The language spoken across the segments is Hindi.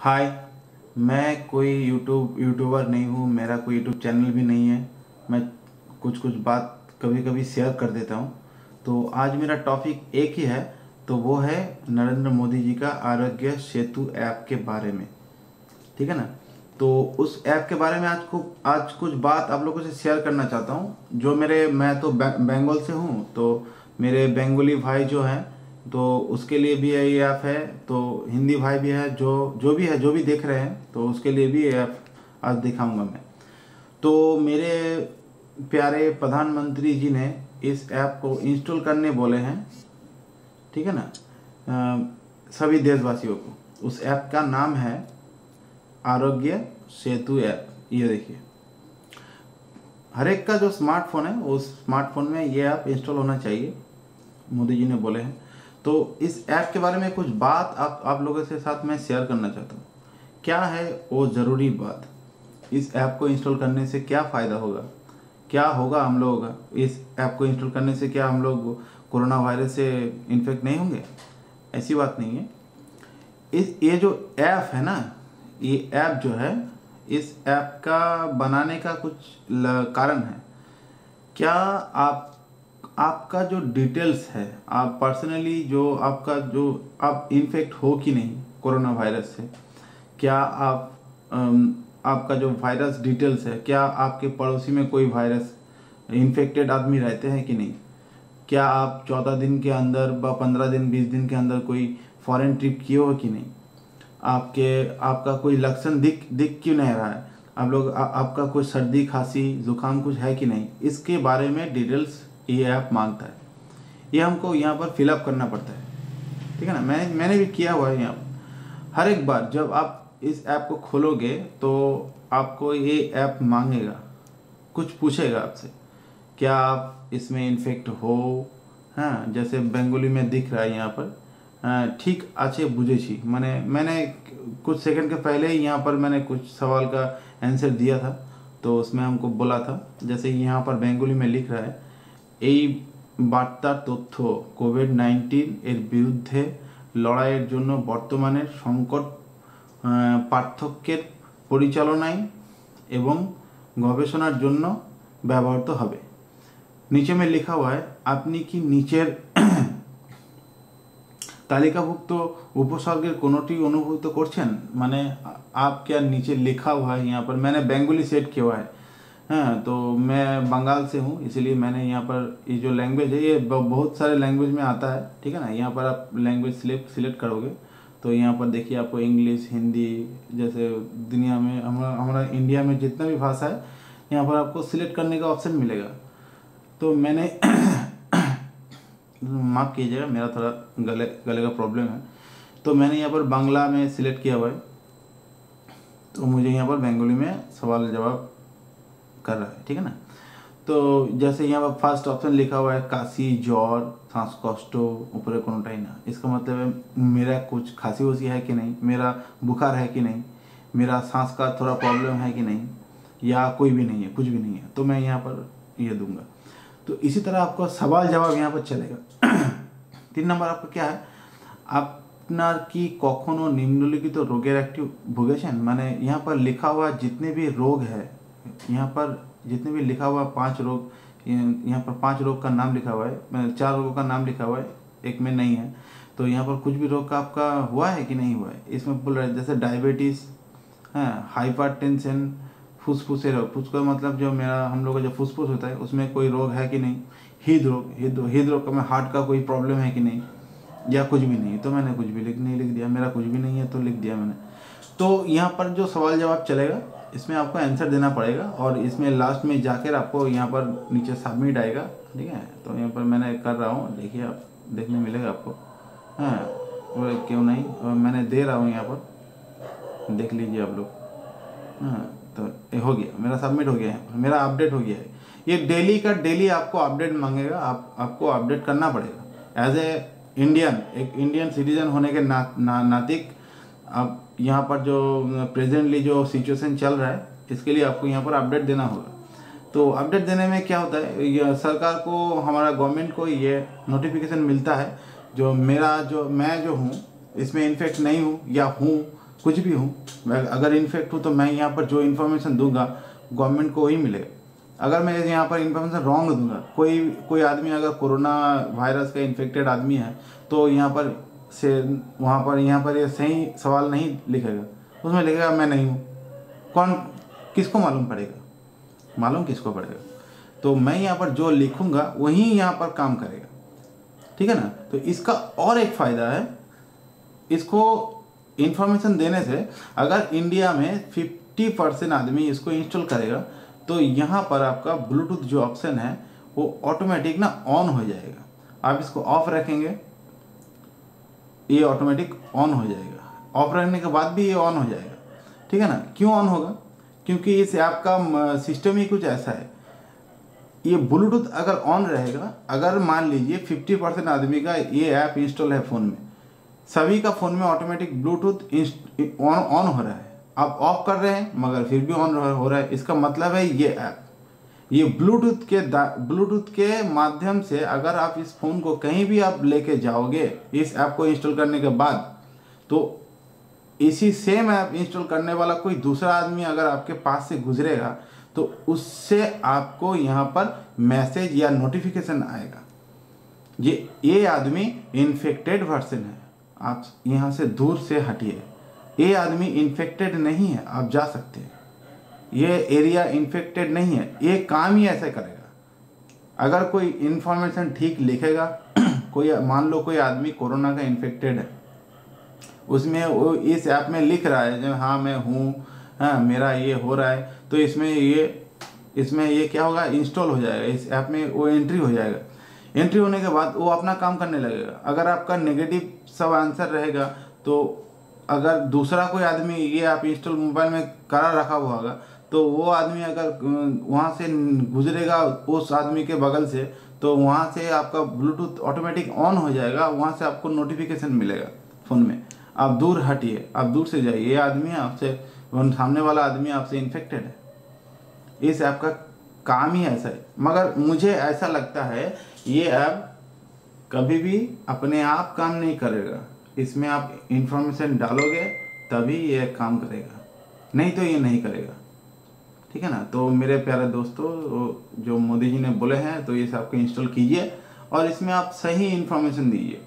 हाय। मैं कोई यूट्यूबर नहीं हूँ, मेरा कोई यूट्यूब चैनल भी नहीं है। मैं कुछ कुछ बात कभी कभी शेयर कर देता हूँ। तो आज मेरा टॉपिक एक ही है, तो वो है नरेंद्र मोदी जी का आरोग्य सेतु ऐप के बारे में। ठीक है ना। तो उस ऐप के बारे में आज कुछ बात आप लोगों से शेयर करना चाहता हूँ। जो मैं तो बंगाल से हूँ, तो मेरे बंगाली भाई जो हैं, तो उसके लिए भी ये ऐप है। तो हिंदी भाई भी है, जो भी देख रहे हैं, तो उसके लिए भी ये ऐप आज दिखाऊंगा मैं। तो मेरे प्यारे प्रधानमंत्री जी ने इस ऐप को इंस्टॉल करने बोले हैं। ठीक है ना। सभी देशवासियों को उस ऐप का नाम है आरोग्य सेतु ऐप। ये देखिए, हर एक का जो स्मार्टफोन है, उस स्मार्टफोन में ये ऐप इंस्टॉल होना चाहिए, मोदी जी ने बोले हैं। तो इस ऐप के बारे में कुछ बात आप लोगों के साथ मैं शेयर करना चाहता हूँ। क्या है वो ज़रूरी बात, इस ऐप को इंस्टॉल करने से क्या फ़ायदा होगा, क्या होगा हम लोगों का। इस ऐप को इंस्टॉल करने से क्या हम लोग कोरोना वायरस से इन्फेक्ट नहीं होंगे? ऐसी बात नहीं है। ये जो ऐप है ना, ये ऐप जो है, इस ऐप का बनाने का कुछ कारण है। क्या आपका जो डिटेल्स है, आप पर्सनली आप इन्फेक्ट हो कि नहीं कोरोना वायरस से, क्या आपका जो वायरस डिटेल्स है, क्या आपके पड़ोसी में कोई वायरस इन्फेक्टेड आदमी रहते हैं कि नहीं, क्या आप 14 दिन के अंदर 15 दिन 20 दिन के अंदर कोई फॉरेन ट्रिप किए हो कि नहीं, आपका कोई लक्षण दिख क्यों नहीं रहा है, आपका कोई सर्दी खांसी जुकाम कुछ है कि नहीं, इसके बारे में डिटेल्स ये ऐप मांगता है। ये हमको यहाँ पर फिलअप करना पड़ता है। ठीक है ना। मैंने भी किया हुआ है यहाँ पर। हर एक बार जब आप इस ऐप को खोलोगे तो आपको ये ऐप मांगेगा, कुछ पूछेगा आपसे, क्या आप इसमें इन्फेक्ट हो। हाँ, जैसे बंगाली में दिख रहा है यहाँ पर, ठीक अच्छे बुझे मैंने कुछ सेकंड के पहले ही यहाँ पर मैंने कुछ सवाल का आंसर दिया था। तो उसमें हमको बोला था, जैसे यहाँ पर बंगाली में लिख रहा है, এই বার্তার তথ্য কোভিড-19 এর বিরুদ্ধে লড়াইয়ের জন্য বর্তমানের সংকট পার্থক্যের পরিচালনায় এবং গবেষণার জন্য ব্যবহৃত হবে। नीचे में लिखा हुआ है, আপনি কি নিচের तालिकाभुक्त उपसर्गेर कोनोटी अनुभूत करछेन। माने आप क्या नीचे लिखा हुआ है यहाँ पर, मैंने बंगाली सेट किया हुआ है। हाँ, तो मैं बंगाल से हूँ, इसलिए मैंने यहाँ पर ये जो लैंग्वेज है, ये बहुत सारे लैंग्वेज में आता है। ठीक है ना। यहाँ पर आप लैंग्वेज सिलेक्ट करोगे तो यहाँ पर देखिए आपको इंग्लिश, हिंदी, जैसे दुनिया में हमारा इंडिया में जितना भी भाषा है, यहाँ पर आपको सिलेक्ट करने का ऑप्शन मिलेगा। तो मैंने माफ़ कीजिएगा, मेरा थोड़ा गले का प्रॉब्लम है। तो मैंने यहाँ पर बांग्ला में सिलेक्ट किया हुआ है, तो मुझे यहाँ पर बंगाली में सवाल जवाब कर रहा है। ठीक है ना। तो जैसे यहाँ पर फर्स्ट ऑप्शन लिखा हुआ है काशी, ज्वर, श्वाসকষ্ট, ऊपर कोनोटाई ना। इसका मतलब है मेरा कुछ खांसी वसी है कि नहीं, मेरा बुखार है कि नहीं, मेरा सांस का थोड़ा प्रॉब्लम है कि नहीं, या कोई भी नहीं है, कुछ भी नहीं है, तो मैं यहाँ पर ये दूंगा। तो इसी तरह आपको सवाल जवाब यहाँ पर चलेगा। 3 नंबर आपका क्या है, আপনার কি কখনো নিম্নলিখিত রোগের একটি ভুগেছেন। माने यहाँ पर लिखा हुआ जितने भी रोग है, यहाँ पर जितने भी लिखा हुआ 5 रोग, यहाँ पर 5 रोग का नाम लिखा हुआ है, 4 रोगों का नाम लिखा हुआ है, एक में नहीं है। तो यहाँ पर कुछ भी रोग का आपका हुआ है कि नहीं हुआ है, इसमें बोल रहा है जैसे डायबिटीज़, हाँ, हाइपरटेंशन, फुसफुसे रोग। फुस का मतलब जो हम लोग का जो फुसफुस होता है, उसमें कोई रोग है कि नहीं, हृदरोग का में हार्ट का कोई प्रॉब्लम है कि नहीं, या कुछ भी नहीं। तो मैंने कुछ भी नहीं लिख दिया, मेरा कुछ भी नहीं है तो लिख दिया मैंने। तो यहाँ पर जो सवाल जवाब चलेगा, इसमें आपको आंसर देना पड़ेगा, और इसमें लास्ट में जाकर आपको यहाँ पर नीचे सबमिट आएगा। ठीक है। तो यहाँ पर मैंने कर रहा हूँ, देखिए आप देखने मिलेगा आपको। हाँ, और क्यों नहीं, और मैंने दे रहा हूँ यहाँ पर, देख लीजिए आप लोग। हाँ, तो ये हो गया, मेरा सबमिट हो गया है, मेरा अपडेट हो गया है। ये डेली का डेली आपको अपडेट मांगेगा, आपको अपडेट करना पड़ेगा एज ए इंडियन, एक इंडियन सिटीजन होने के नातिक। अब यहाँ पर जो प्रेजेंटली जो सिचुएशन चल रहा है, इसके लिए आपको यहाँ पर अपडेट देना होगा। तो अपडेट देने में क्या होता है, ये सरकार को, हमारा गवर्नमेंट को ये नोटिफिकेशन मिलता है, मैं जो हूँ इसमें इन्फेक्ट नहीं हूँ या हूँ, कुछ भी हूँ, मैं अगर इन्फेक्ट हूँ तो मैं यहाँ पर जो इन्फॉर्मेशन दूंगा गवर्नमेंट को वही मिलेगा। अगर मैं यहाँ पर इन्फॉर्मेशन रॉन्ग दूंगा, कोई आदमी अगर कोरोना वायरस का इन्फेक्टेड आदमी है तो यहाँ पर ये सही सवाल नहीं लिखेगा, उसमें लिखेगा मैं नहीं हूँ। किसको मालूम पड़ेगा? मालूम किसको पड़ेगा? तो मैं यहाँ पर जो लिखूंगा वही यहाँ पर काम करेगा, ठीक है ना। तो इसका और एक फ़ायदा है, इसको इन्फॉर्मेशन देने से अगर इंडिया में 50% आदमी इसको इंस्टॉल करेगा तो यहाँ पर आपका ब्लूटूथ जो ऑप्शन है वो ऑटोमेटिक ना ऑन हो जाएगा। आप इसको ऑफ रखेंगे, ये ऑटोमेटिक ऑन हो जाएगा। ऑफ रखने के बाद भी ये ऑन हो जाएगा, ठीक है ना। क्यों ऑन होगा? क्योंकि इस ऐप का सिस्टम ही कुछ ऐसा है। ये ब्लूटूथ अगर ऑन रहेगा, अगर मान लीजिए 50% आदमी का ये ऐप इंस्टॉल है फ़ोन में, सभी का फ़ोन में ऑटोमेटिक ब्लूटूथ ऑन हो रहा है। आप ऑफ कर रहे हैं मगर फिर भी ऑन हो रहा है। इसका मतलब है ये ऐप, ये ब्लूटूथ के माध्यम से अगर आप इस फ़ोन को कहीं भी आप लेके जाओगे इस ऐप को इंस्टॉल करने के बाद, तो इसी सेम ऐप इंस्टॉल करने वाला कोई दूसरा आदमी अगर आपके पास से गुजरेगा तो उससे आपको यहाँ पर मैसेज या नोटिफिकेशन आएगा, ये आदमी इन्फेक्टेड वर्सन है, आप यहाँ से दूर से हटिए। ये आदमी इन्फेक्टेड नहीं है, आप जा सकते हैं। ये एरिया इन्फेक्टेड नहीं है। ये काम ही ऐसे करेगा। अगर कोई इन्फॉर्मेशन ठीक लिखेगा कोई मान लो कोई आदमी कोरोना का इन्फेक्टेड है, उसमें वो इस ऐप में लिख रहा है जब हाँ मैं हूँ, हाँ मेरा ये हो रहा है, तो इसमें ये क्या होगा, इंस्टॉल हो जाएगा इस ऐप में, वो एंट्री हो जाएगा। एंट्री होने के बाद वो अपना काम करने लगेगा। अगर आपका नेगेटिव सब आंसर रहेगा तो अगर दूसरा कोई आदमी ये ऐप इंस्टॉल मोबाइल में करा रखा हुआ होगा तो वो आदमी अगर वहाँ से गुजरेगा उस आदमी के बगल से, तो वहाँ से आपका ब्लूटूथ ऑटोमेटिक ऑन हो जाएगा, वहाँ से आपको नोटिफिकेशन मिलेगा फ़ोन में। आप दूर हटिए, आप दूर से जाइए। ये आदमी आपसे, सामने वाला आदमी आपसे इन्फेक्टेड है। इस ऐप का काम ही ऐसा है। मगर मुझे ऐसा लगता है ये ऐप कभी भी अपने आप काम नहीं करेगा। इसमें आप इंफॉर्मेशन डालोगे तभी ये काम करेगा, नहीं तो ये नहीं करेगा, ठीक है ना। तो मेरे प्यारे दोस्तों, जो मोदी जी ने बोले हैं तो इस ऐप को इंस्टॉल कीजिए और इसमें आप सही इंफॉर्मेशन दीजिए।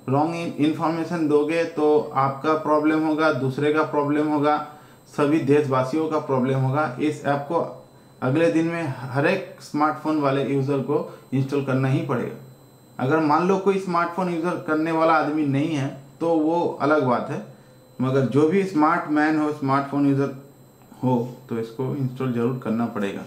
रॉन्ग इंफॉर्मेशन दोगे तो आपका प्रॉब्लम होगा, दूसरे का प्रॉब्लम होगा, सभी देशवासियों का प्रॉब्लम होगा। इस ऐप को अगले दिन में हर एक स्मार्टफोन वाले यूज़र को इंस्टॉल करना ही पड़ेगा। अगर मान लो कोई स्मार्टफोन यूज़र करने वाला आदमी नहीं है तो वो अलग बात है, मगर जो भी स्मार्ट मैन हो, स्मार्टफोन यूज़र हो, तो इसको इंस्टॉल ज़रूर करना पड़ेगा,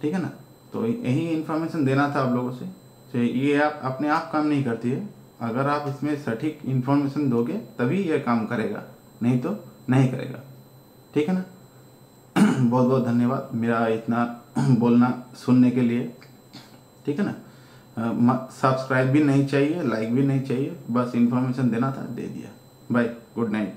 ठीक है ना। तो यही इन्फॉर्मेशन देना था आप लोगों से। तो ये ऐप अपने आप काम नहीं करती है, अगर आप इसमें सटीक इन्फॉर्मेशन दोगे तभी ये काम करेगा, नहीं तो नहीं करेगा, ठीक है ना। बहुत बहुत धन्यवाद मेरा इतना बोलना सुनने के लिए, ठीक है ना। सब्सक्राइब भी नहीं चाहिए, लाइक भी नहीं चाहिए, बस इन्फॉर्मेशन देना था, दे दिया। Bye, good night.